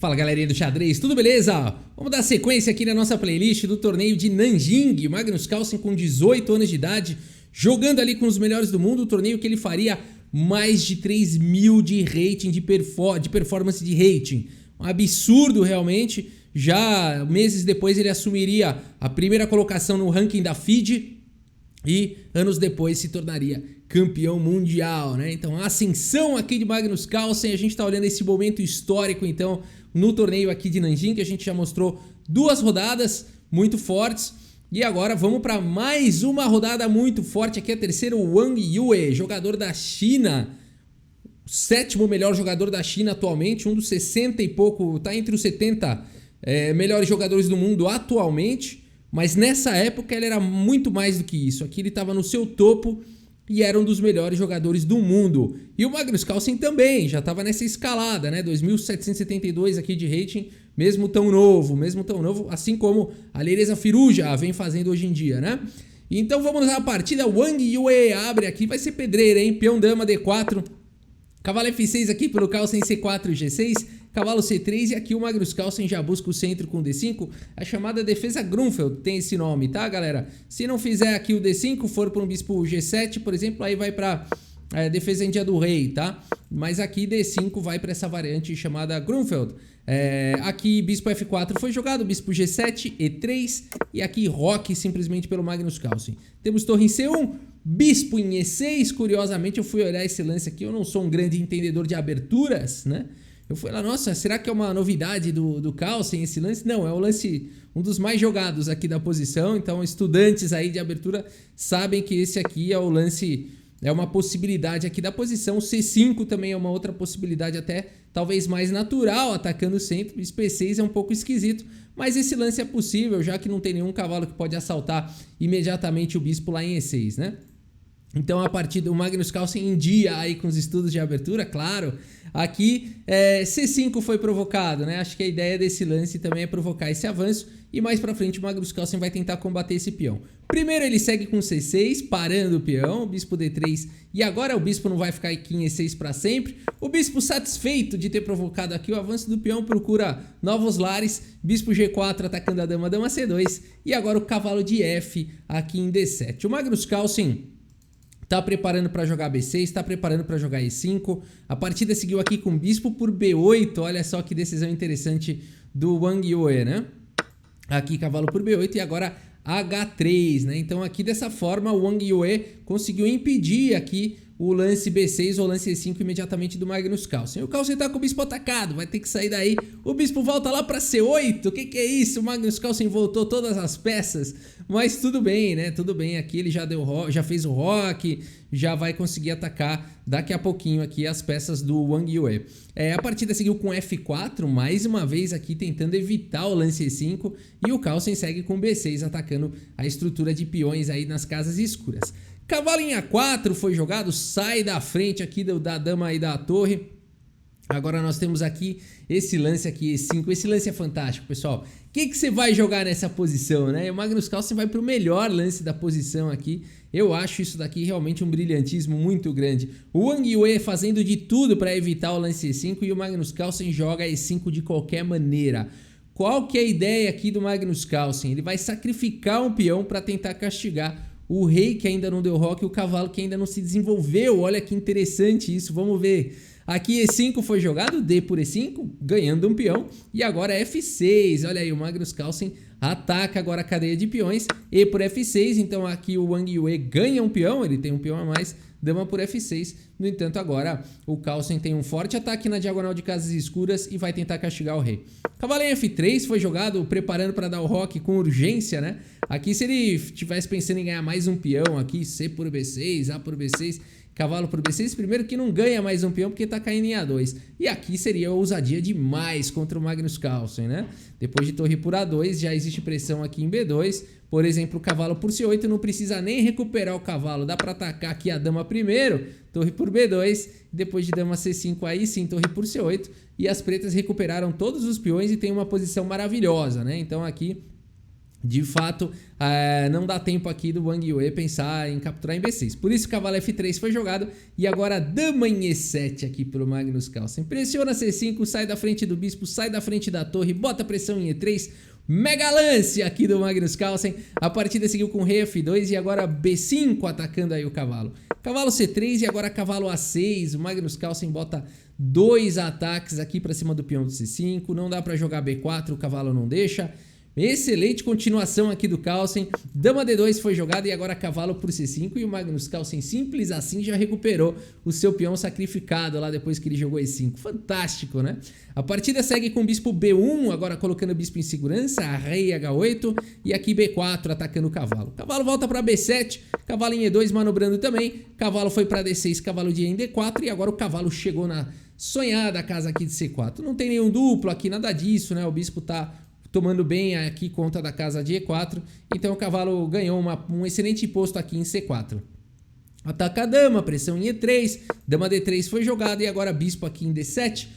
Fala galerinha do xadrez, tudo beleza? Vamos dar sequência aqui na nossa playlist do torneio de Nanjing. Magnus Carlsen com 18 anos de idade, jogando ali com os melhores do mundo, o torneio que ele faria mais de 3.000 de rating, de performance de rating. Um absurdo realmente. Já meses depois ele assumiria a primeira colocação no ranking da FIDE e anos depois se tornaria campeão mundial, né? Então a ascensão aqui de Magnus Carlsen, a gente tá olhando esse momento histórico então no torneio aqui de Nanjing, que a gente já mostrou duas rodadas muito fortes. E agora vamos para mais uma rodada muito forte aqui, a terceira, o Wang Yue, jogador da China, o sétimo melhor jogador da China atualmente, um dos 60 e pouco, tá entre os 70 melhores jogadores do mundo atualmente, mas nessa época ele era muito mais do que isso. Aqui ele estava no seu topo e era um dos melhores jogadores do mundo. E o Magnus Carlsen também, já estava nessa escalada, né? 2.772 aqui de rating, mesmo tão novo, assim como a Alireza Firouzja vem fazendo hoje em dia, né? Então vamos à partida. Wang Yue abre aqui, vai ser pedreira, hein? Peão dama D4, cavalo F6 aqui pelo Carlsen, C4 G6, cavalo C3, e aqui o Magnus Carlsen já busca o centro com D5, a chamada defesa Grunfeld tem esse nome, tá galera? Se não fizer aqui o D5, for para um bispo G7, por exemplo, aí vai para defesa índia do rei, tá? Mas aqui D5 vai para essa variante chamada Grunfeld. Aqui bispo F4 foi jogado, bispo G7, E3, e aqui roque simplesmente pelo Magnus Carlsen. Temos torre em C1, bispo em E6, curiosamente eu fui olhar esse lance aqui, eu não sou um grande entendedor de aberturas, né? Eu fui lá, nossa, será que é uma novidade do Carlsen esse lance? Não, é o lance, um dos mais jogados aqui da posição, então estudantes aí de abertura sabem que esse aqui é o lance, é uma possibilidade aqui da posição. O C5 também é uma outra possibilidade até talvez mais natural, atacando o centro. O P6 é um pouco esquisito, mas esse lance é possível, já que não tem nenhum cavalo que pode assaltar imediatamente o bispo lá em E6, né? Então a partida, o Magnus Carlsen em dia aí com os estudos de abertura, claro. Aqui C5 foi provocado, né? Acho que a ideia desse lance também é provocar esse avanço. E mais pra frente o Magnus Carlsen vai tentar combater esse peão. Primeiro ele segue com C6, parando o peão, o bispo D3. E agora o bispo não vai ficar aqui em E6 para sempre. O bispo, satisfeito de ter provocado aqui o avanço do peão, procura novos lares. Bispo G4 atacando a dama, dama C2. E agora o cavalo de F aqui em D7. O Magnus Carlsen tá preparando para jogar B6, tá preparando para jogar E5. A partida seguiu aqui com bispo por B8. Olha só que decisão interessante do Wang Yue, né? Aqui cavalo por B8 e agora H3, né? Então aqui dessa forma o Wang Yue conseguiu impedir aqui o lance B6 ou lance E5 imediatamente do Magnus Carlsen. O Carlsen tá com o bispo atacado, vai ter que sair daí. O bispo volta lá para C8. O que é isso? O Magnus Carlsen voltou todas as peças, mas tudo bem, né? Tudo bem. Aqui ele já fez o roque, já vai conseguir atacar daqui a pouquinho aqui as peças do Wang Yue. A partida seguiu com F4, mais uma vez aqui tentando evitar o lance E5, e o Carlsen segue com B6 atacando a estrutura de peões aí nas casas escuras. Cavalo em A4 foi jogado, sai da frente aqui da dama e da torre. Agora nós temos aqui esse lance aqui, E5. Esse lance é fantástico, pessoal. O que você vai jogar nessa posição, né? O Magnus Carlsen vai para o melhor lance da posição aqui. Eu acho isso daqui realmente um brilhantismo muito grande. O Wang Yue fazendo de tudo para evitar o lance E5 e o Magnus Carlsen joga E5 de qualquer maneira. Qual que é a ideia aqui do Magnus Carlsen? Ele vai sacrificar um peão para tentar castigar o rei que ainda não deu roque e o cavalo que ainda não se desenvolveu. Olha que interessante isso, vamos ver. Aqui E5 foi jogado, D por E5, ganhando um peão. E agora F6, olha aí, o Magnus Carlsen ataca agora a cadeia de peões. E por F6, então aqui o Wang Yue ganha um peão, ele tem um peão a mais, dama por F6. No entanto, agora o Carlsen tem um forte ataque na diagonal de casas escuras e vai tentar castigar o rei. Cavalo em F3 foi jogado, preparando para dar o roque com urgência, né? Aqui se ele estivesse pensando em ganhar mais um peão aqui, C por B6, A por B6, cavalo por B6, primeiro que não ganha mais um peão porque tá caindo em A2. E aqui seria ousadia demais contra o Magnus Carlsen, né? Depois de torre por A2, já existe pressão aqui em B2. Por exemplo, o cavalo por C8 não precisa nem recuperar o cavalo. Dá para atacar aqui a dama primeiro, torre por B2. Depois de dama C5, aí sim, torre por C8. E as pretas recuperaram todos os peões e tem uma posição maravilhosa, né? Então aqui de fato, não dá tempo aqui do Wang Yue pensar em capturar em B6. Por isso, cavalo F3 foi jogado e agora dama em E7 aqui pelo Magnus Carlsen. Pressiona C5, sai da frente do bispo, sai da frente da torre, bota pressão em E3. Mega lance aqui do Magnus Carlsen. A partida seguiu com rei F2 e agora B5 atacando aí o cavalo. Cavalo C3 e agora cavalo A6. O Magnus Carlsen bota 2 ataques aqui para cima do peão do C5. Não dá para jogar B4, o cavalo não deixa. Excelente continuação aqui do Carlsen. Dama D2 foi jogada e agora cavalo por C5 e o Magnus Carlsen simples assim já recuperou o seu peão sacrificado lá depois que ele jogou E5. Fantástico, né? A partida segue com o bispo B1, agora colocando o bispo em segurança, rei H8 e aqui B4 atacando o cavalo. Cavalo volta para B7, cavalo em E2 manobrando também, cavalo foi para D6, cavalo de E em D4 e agora o cavalo chegou na sonhada casa aqui de C4. Não tem nenhum duplo aqui, nada disso, né? O bispo tá tomando bem aqui conta da casa de E4, então o cavalo ganhou um excelente posto aqui em C4. Ataca a dama, pressão em E3, dama D3 foi jogada e agora bispo aqui em D7,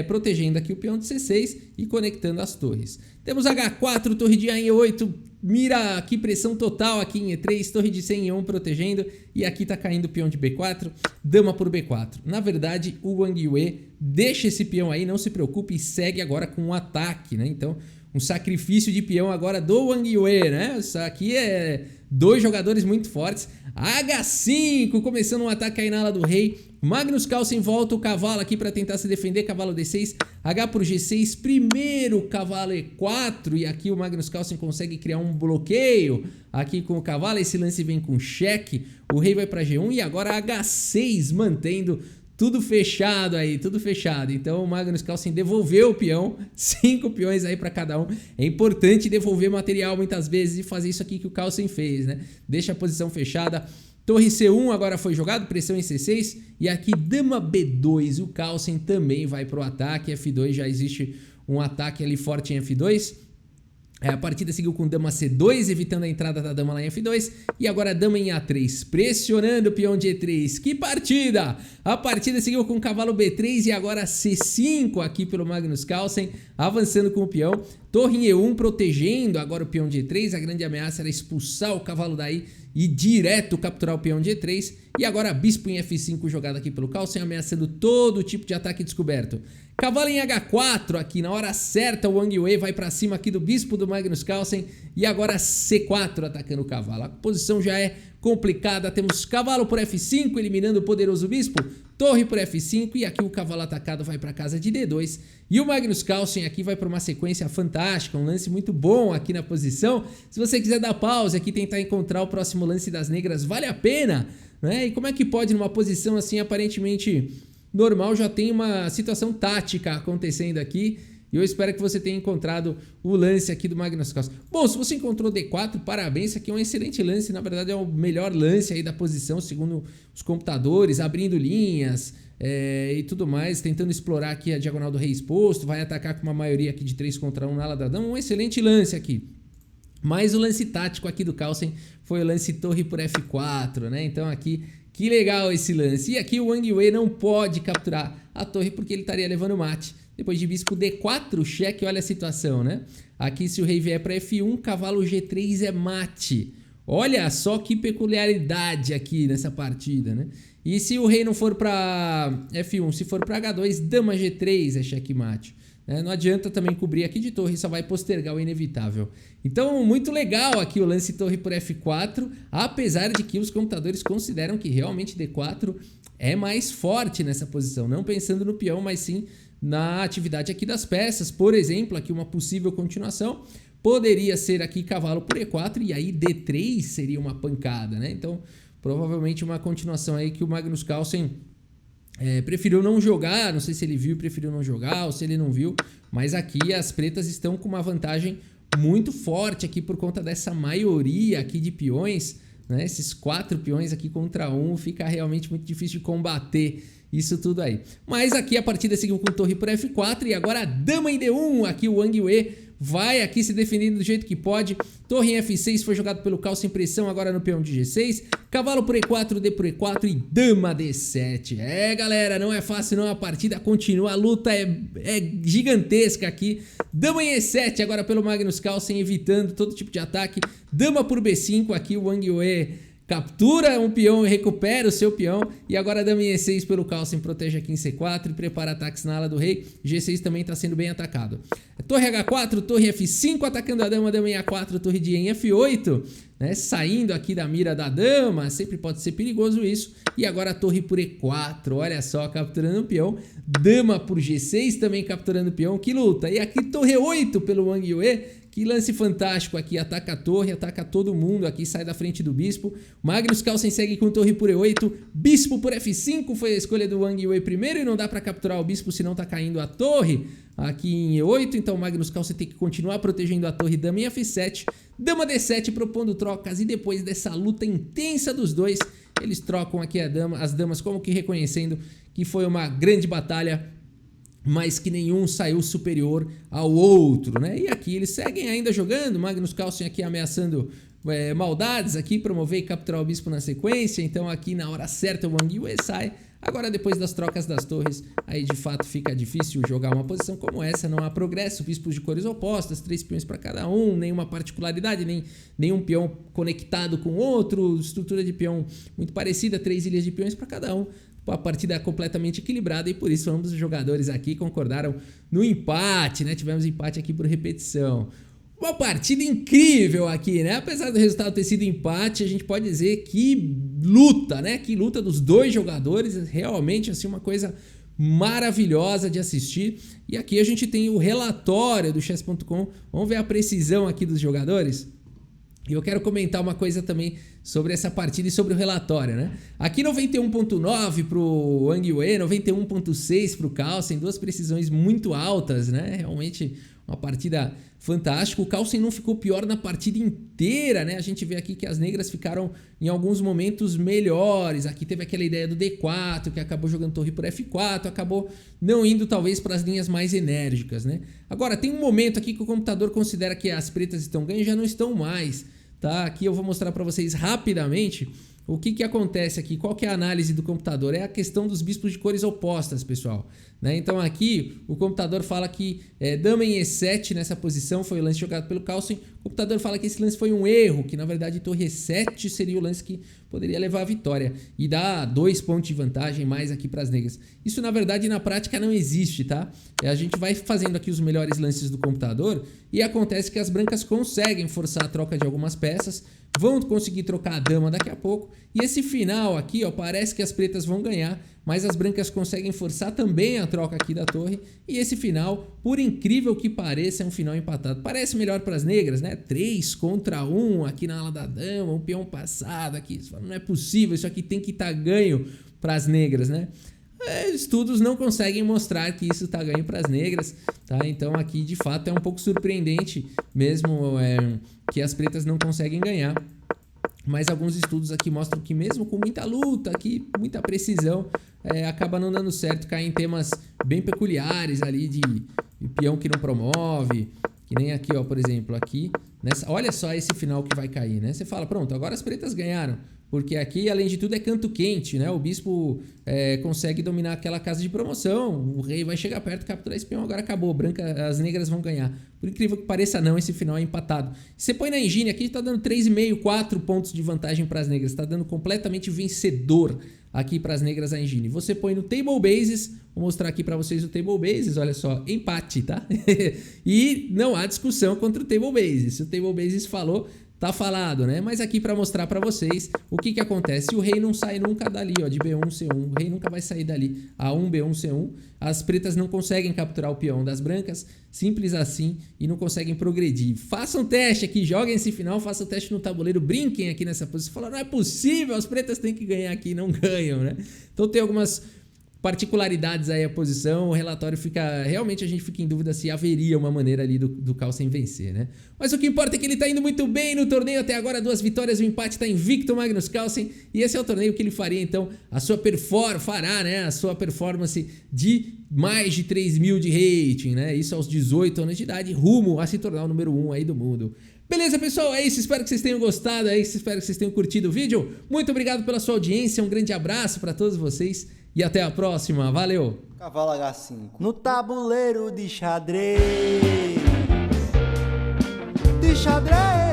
protegendo aqui o peão de C6 e conectando as torres. Temos H4, torre de A em E8, mira aqui pressão total aqui em E3, torre de C em E1 protegendo e aqui tá caindo o peão de B4, dama por B4. Na verdade, o Wang Yue deixa esse peão aí, não se preocupe e segue agora com um ataque, né? Então, um sacrifício de peão agora do Wang Yue, né? Isso aqui é 2 jogadores muito fortes. H5, começando um ataque aí na ala do rei. Magnus Carlsen volta o cavalo aqui para tentar se defender. Cavalo D6, H por G6. Primeiro cavalo E4. E aqui o Magnus Carlsen consegue criar um bloqueio aqui com o cavalo. Esse lance vem com cheque. O rei vai para G1 e agora H6 mantendo tudo fechado aí, tudo fechado. Então o Magnus Carlsen devolveu o peão, 5 peões aí para cada um. É importante devolver material muitas vezes e fazer isso aqui que o Carlsen fez, né? Deixa a posição fechada. Torre C1 agora foi jogado, pressão em C6 e aqui dama B2. O Carlsen também vai para o ataque, F2 já existe um ataque ali forte em F2. A partida seguiu com dama C2, evitando a entrada da dama lá em F2. E agora dama em A3, pressionando o peão de E3. Que partida! A partida seguiu com cavalo B3 e agora C5 aqui pelo Magnus Carlsen, avançando com o peão. Torre em E1, protegendo agora o peão de E3. A grande ameaça era expulsar o cavalo daí e direto capturar o peão de E3. E agora bispo em F5 jogado aqui pelo Carlsen, ameaçando todo tipo de ataque descoberto. Cavalo em H4 aqui, na hora certa o Wang Yue vai para cima aqui do bispo do Magnus Carlsen e agora C4 atacando o cavalo. A posição já é complicada, temos cavalo por F5 eliminando o poderoso bispo, torre por F5 e aqui o cavalo atacado vai para casa de D2 e o Magnus Carlsen aqui vai para uma sequência fantástica, um lance muito bom aqui na posição. Se você quiser dar pausa aqui e tentar encontrar o próximo lance das negras, vale a pena, né? E como é que pode numa posição assim aparentemente normal já tem uma situação tática acontecendo aqui e eu espero que você tenha encontrado o lance aqui do Magnus Carlsen. Bom, se você encontrou D4, parabéns, isso aqui é um excelente lance, na verdade é o melhor lance aí da posição segundo os computadores, abrindo linhas e tudo mais, tentando explorar aqui a diagonal do rei exposto, vai atacar com uma maioria aqui de 3 contra 1 na ala da dama, um excelente lance aqui. Mas o lance tático aqui do Carlsen foi o lance torre por F4, né? Então aqui, que legal esse lance. E aqui o Wang Yue não pode capturar a torre porque ele estaria levando mate. Depois de bispo D4, cheque, olha a situação, né? Aqui se o rei vier para F1, cavalo G3 é mate. Olha só que peculiaridade aqui nessa partida, né? E se o rei não for para F1, se for para H2, dama G3 é checkmate. Não adianta também cobrir aqui de torre, só vai postergar o inevitável. Então, muito legal aqui o lance torre por F4, apesar de que os computadores consideram que realmente D4 é mais forte nessa posição, não pensando no peão, mas sim na atividade aqui das peças. Por exemplo, aqui uma possível continuação poderia ser aqui cavalo por E4 e aí D3 seria uma pancada, né? Então, provavelmente uma continuação aí que o Magnus Carlsen preferiu não jogar, não sei se ele viu e preferiu não jogar ou se ele não viu, mas aqui as pretas estão com uma vantagem muito forte aqui por conta dessa maioria aqui de peões, né? Esses 4 peões aqui contra 1 fica realmente muito difícil de combater isso tudo aí. Mas aqui a partida seguiu com torre por F4 e agora dama em D1, aqui o Wang Yue vai aqui se defendendo do jeito que pode. Torre em F6 foi jogado pelo Caos sem pressão, agora no peão de G6. Cavalo por E4, D por E4 e dama D7. Galera, não é fácil não, a partida continua, a luta é gigantesca aqui. Dama em E7 agora pelo Magnus Carlsen, evitando todo tipo de ataque. Dama por B5, aqui o Wang Yue captura um peão e recupera o seu peão. E agora dama em E6 pelo Carlsen, protege aqui em C4 e prepara ataques na ala do rei. G6 também está sendo bem atacado. Torre H4, torre F5 atacando a dama em A4, torre de em F8, né? Saindo aqui da mira da dama, sempre pode ser perigoso isso. E agora a torre por E4, olha só, capturando o peão. Dama por G6 também capturando o peão, que luta. E aqui torre 8 pelo Wang Yue. Que lance fantástico aqui, ataca a torre, ataca todo mundo aqui, sai da frente do bispo. Magnus Carlsen segue com torre por E8, bispo por F5, foi a escolha do Wang Yue primeiro e não dá pra capturar o bispo senão tá caindo a torre aqui em E8, então Magnus Carlsen tem que continuar protegendo a torre, dama em F7, dama D7 propondo trocas e depois dessa luta intensa dos dois, eles trocam aqui as damas como que reconhecendo que foi uma grande batalha, mas que nenhum saiu superior ao outro, né? E aqui eles seguem ainda jogando, Magnus Carlsen aqui ameaçando maldades, aqui promover e capturar o bispo na sequência, então aqui na hora certa o Wang Yue sai. Agora depois das trocas das torres, aí de fato fica difícil jogar uma posição como essa, não há progresso, bispos de cores opostas, 3 peões para cada um, nenhuma particularidade, nenhum peão conectado com outro, estrutura de peão muito parecida, 3 ilhas de peões para cada um. A partida é completamente equilibrada e por isso ambos os jogadores aqui concordaram no empate, né? Tivemos empate aqui por repetição. Uma partida incrível aqui, né? Apesar do resultado ter sido empate, a gente pode dizer que luta, né? Que luta dos dois jogadores, realmente assim uma coisa maravilhosa de assistir. E aqui a gente tem o relatório do chess.com. Vamos ver a precisão aqui dos jogadores? E eu quero comentar uma coisa também sobre essa partida e sobre o relatório, né? Aqui 91.9 pro Wang Yue, 91.6 pro Carlsen, duas precisões muito altas, né? Realmente uma partida fantástica. O Carlsen não ficou pior na partida inteira, né? A gente vê aqui que as negras ficaram em alguns momentos melhores. Aqui teve aquela ideia do D4, que acabou jogando torre por F4, acabou não indo talvez para as linhas mais enérgicas, né? Agora, tem um momento aqui que o computador considera que as pretas estão ganhando e já não estão mais, tá? Aqui eu vou mostrar para vocês rapidamente o que acontece aqui, qual que é a análise do computador. É a questão dos bispos de cores opostas, pessoal, né? Então aqui o computador fala que dama em E7 nessa posição foi o lance jogado pelo Carlsen. O computador fala que esse lance foi um erro, que na verdade torre E7 seria o lance que poderia levar à vitória e dá 2 pontos de vantagem mais aqui para as negras. Isso na verdade na prática não existe, tá? A gente vai fazendo aqui os melhores lances do computador e acontece que as brancas conseguem forçar a troca de algumas peças, vão conseguir trocar a dama daqui a pouco e esse final aqui, ó, parece que as pretas vão ganhar, mas as brancas conseguem forçar também a troca aqui da torre e esse final, por incrível que pareça, é um final empatado. Parece melhor para as negras, né? 3 contra 1 aqui na ala da dama, um peão passado aqui, não é possível, isso aqui tem que estar ganho para as negras, né? Estudos não conseguem mostrar que isso está ganho para as negras, tá? Então aqui de fato é um pouco surpreendente mesmo que as pretas não conseguem ganhar. Mas alguns estudos aqui mostram que mesmo com muita luta aqui, muita precisão, acaba não dando certo, cai em temas bem peculiares ali de peão que não promove, que nem aqui, ó, por exemplo, aqui, olha só esse final que vai cair, né? Você fala, pronto, agora as pretas ganharam. Porque aqui, além de tudo, é canto quente, né? O bispo consegue dominar aquela casa de promoção. O rei vai chegar perto, capturar esse peão, agora acabou. As negras vão ganhar. Por incrível que pareça, não, esse final é empatado. Você põe na engine aqui, tá dando 3,5, 4 pontos de vantagem para as negras. Tá dando completamente vencedor aqui para as negras a engine. Você põe no Table Bases, vou mostrar aqui para vocês o Table Bases, olha só, empate, tá? E não há discussão contra o Table Bases. Se o Table Bases falou, tá falado, né? Mas aqui para mostrar para vocês o que acontece. O rei não sai nunca dali, ó, de B1, C1. O rei nunca vai sair dali. A1, B1, C1. As pretas não conseguem capturar o peão das brancas, simples assim, e não conseguem progredir. Façam teste aqui, joguem esse final, façam teste no tabuleiro, brinquem aqui nessa posição. Falam, não é possível, as pretas têm que ganhar aqui, não ganham, né? Então tem algumas particularidades aí a posição, o relatório fica... Realmente a gente fica em dúvida se haveria uma maneira ali do Carlsen vencer, né? Mas o que importa é que ele tá indo muito bem no torneio até agora, 2 vitórias, o empate, tá invicto o Magnus Carlsen, e esse é o torneio que ele faria então a sua performance de mais de 3.000 de rating, né? Isso aos 18 anos de idade, rumo a se tornar o número 1 aí do mundo. Beleza, pessoal? É isso. Espero que vocês tenham gostado. É isso. Espero que vocês tenham curtido o vídeo. Muito obrigado pela sua audiência. Um grande abraço para todos vocês e até a próxima. Valeu! Cavalo H5 no tabuleiro de xadrez. De xadrez.